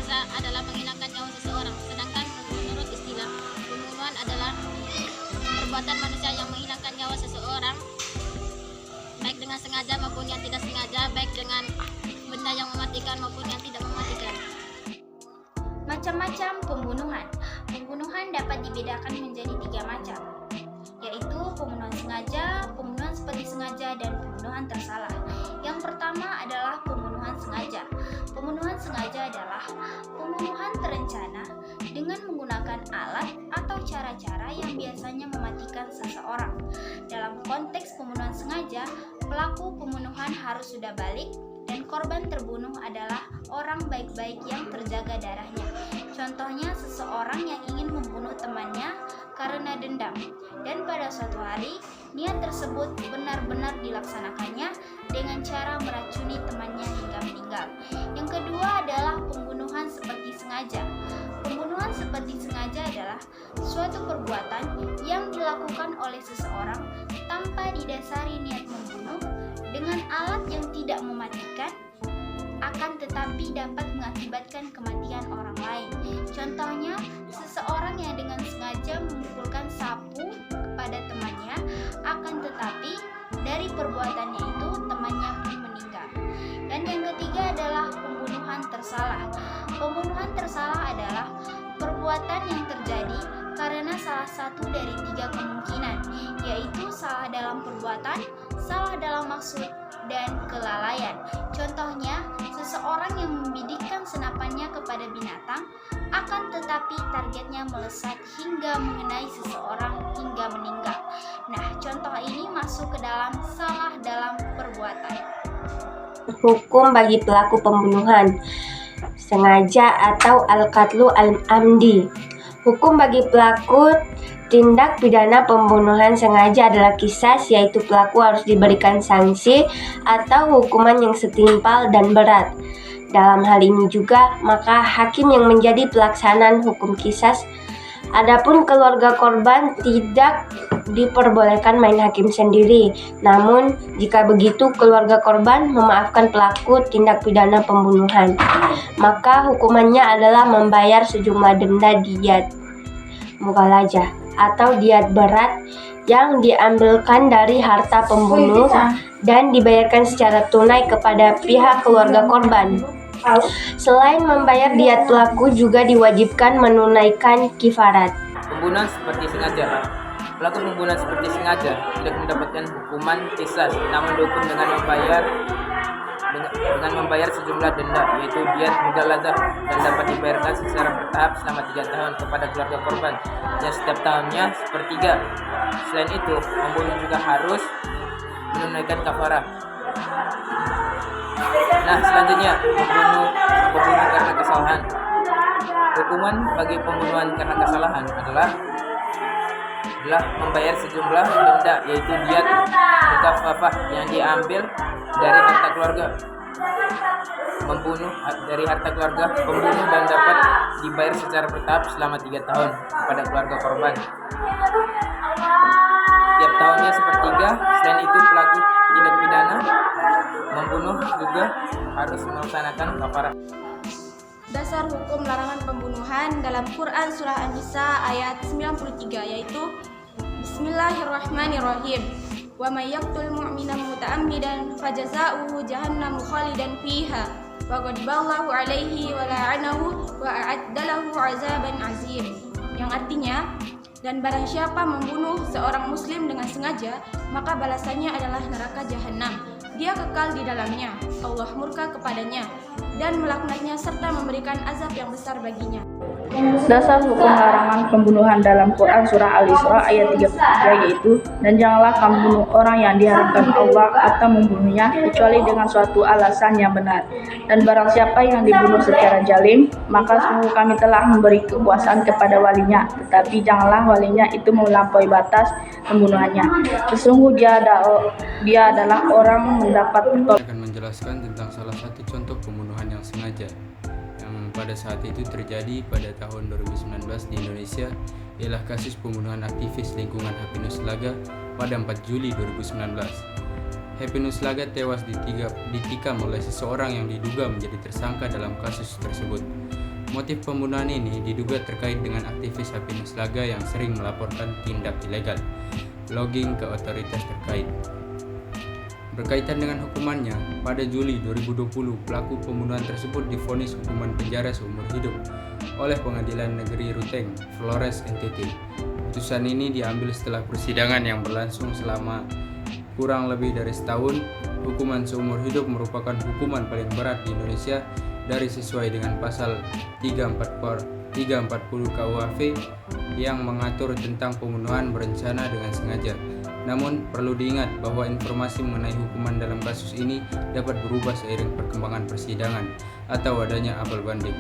sengaja adalah menghilangkan nyawa seseorang, sedangkan menurut istilah pembunuhan adalah perbuatan manusia yang menghilangkan nyawa seseorang baik dengan sengaja maupun yang tidak sengaja, baik dengan benda yang mematikan maupun yang tidak mematikan. Macam-macam pembunuhan. Pembunuhan dapat dibedakan menjadi 3 macam, yaitu pembunuhan sengaja, pembunuhan seperti sengaja, dan pembunuhan tersalah. Yang pertama adalah pembunuhan sengaja. Pembunuhan sengaja adalah pembunuhan terencana dengan menggunakan alat atau cara-cara yang biasanya mematikan seseorang. Dalam konteks pembunuhan sengaja, pelaku pembunuhan harus sudah balik dan korban terbunuh adalah orang baik-baik yang terjaga darahnya. Contohnya seseorang yang ingin membunuh temannya karena dendam, dan pada suatu hari niat tersebut benar-benar dilaksanakannya dengan cara meracuni temannya hingga meninggal. Yang kedua adalah pembunuhan seperti sengaja. Pembunuhan seperti sengaja adalah suatu perbuatan yang dilakukan oleh seseorang tanpa didasari niat membunuh dengan alat yang tidak mematikan, akan tetapi dapat mengakibatkan kematian orang lain. Contohnya, seseorang yang dengan sengaja memukulkan sapu kepada temannya, akan tetapi dari perbuatannya itu temannya pun meninggal. Dan yang ketiga adalah pembunuhan tersalah. Pembunuhan tersalah adalah perbuatan yang terjadi karena salah satu dari 3 kemungkinan, yaitu salah dalam perbuatan, salah dalam maksud, dan kelalaian. Contohnya, seseorang yang membidikkan senapannya kepada binatang, akan tetapi targetnya melesat hingga mengenai seseorang hingga meninggal. Nah, contoh ini masuk ke dalam salah dalam perbuatan. Hukum bagi pelaku pembunuhan sengaja atau al-qatlu al-amdi. Hukum bagi pelaku tindak pidana pembunuhan sengaja adalah qisas, yaitu pelaku harus diberikan sanksi atau hukuman yang setimpal dan berat. Dalam hal ini juga, maka hakim yang menjadi pelaksanaan hukum qisas. Adapun keluarga korban tidak diperbolehkan main hakim sendiri. Namun, jika begitu keluarga korban memaafkan pelaku tindak pidana pembunuhan, maka hukumannya adalah membayar sejumlah denda diyat mughaladzah atau diyat berat yang diambilkan dari harta pembunuh dan dibayarkan secara tunai kepada pihak keluarga korban. Selain membayar diyat, pelaku juga diwajibkan menunaikan kifarat. Pembunuhan seperti sengaja. Pelaku pembunuhan seperti sengaja tidak mendapatkan hukuman qisas, namun dihukum dengan membayar sejumlah denda, yaitu diyat mughaladzah, dan dapat dibayarkan secara bertahap selama 3 tahun kepada keluarga korban yang setiap tahunnya sepertiga. Selain itu, pembunuh juga harus menunaikan kafarah. Nah, selanjutnya pembunuh karena kesalahan. Hukuman bagi pembunuhan karena kesalahan adalah membayar sejumlah denda, yaitu diyat mukafafah yang diambil dari harta keluarga pembunuh dan dapat dibayar secara bertahap selama 3 tahun kepada keluarga korban. Tiap tahunnya sepertiga. Selain itu, pelaku tindak pidana membunuh juga harus melaksanakan kafarah. Dasar hukum larangan pembunuhan dalam Quran Surah An-Nisa ayat 93, yaitu Bismillahirrahmanirrahim. Wa may yaqtul mu'mina muta'ammidan fajaza'uhu jahannamu khalidan fiha wa ghadiballahu 'alaihi wa la'anahu wa a'adda lahu 'adzaban 'azim. Yang artinya, dan barang siapa membunuh seorang muslim dengan sengaja, maka balasannya adalah neraka jahanam. Dia kekal di dalamnya, Allah murka kepadanya dan melaknatnya serta memberikan azab yang besar baginya. Dasar hukum larangan pembunuhan dalam Quran Surah Al-Isra ayat 33, yaitu, dan janganlah kamu membunuh orang yang diharamkan Allah atau membunuhnya kecuali dengan suatu alasan yang benar. Dan barang siapa yang dibunuh secara zalim, maka sungguh kami telah memberi kekuasaan kepada walinya, tetapi janganlah walinya itu melampaui batas pembunuhannya. Sesungguhnya dia adalah orang mendapat Saya akan menjelaskan tentang salah satu contoh pembunuhan yang sengaja yang pada saat itu terjadi pada tahun 2019 di Indonesia, ialah kasus pembunuhan aktivis lingkungan Happy Nuslaga pada 4 Juli 2019. Happy Nuslaga tewas ditikam oleh seseorang yang diduga menjadi tersangka dalam kasus tersebut. Motif pembunuhan ini diduga terkait dengan aktivis HAPI Nuslaga yang sering melaporkan tindak ilegal logging ke otoritas terkait. Berkaitan dengan hukumannya, pada Juli 2020 pelaku pembunuhan tersebut divonis hukuman penjara seumur hidup oleh Pengadilan Negeri Ruteng, Flores, NTT. Putusan ini diambil setelah persidangan yang berlangsung selama kurang lebih dari setahun. Hukuman seumur hidup merupakan hukuman paling berat di Indonesia dari sesuai dengan pasal 340 KUHP yang mengatur tentang pembunuhan berencana dengan sengaja. Namun perlu diingat bahwa informasi mengenai hukuman dalam kasus ini dapat berubah seiring perkembangan persidangan atau adanya apel banding.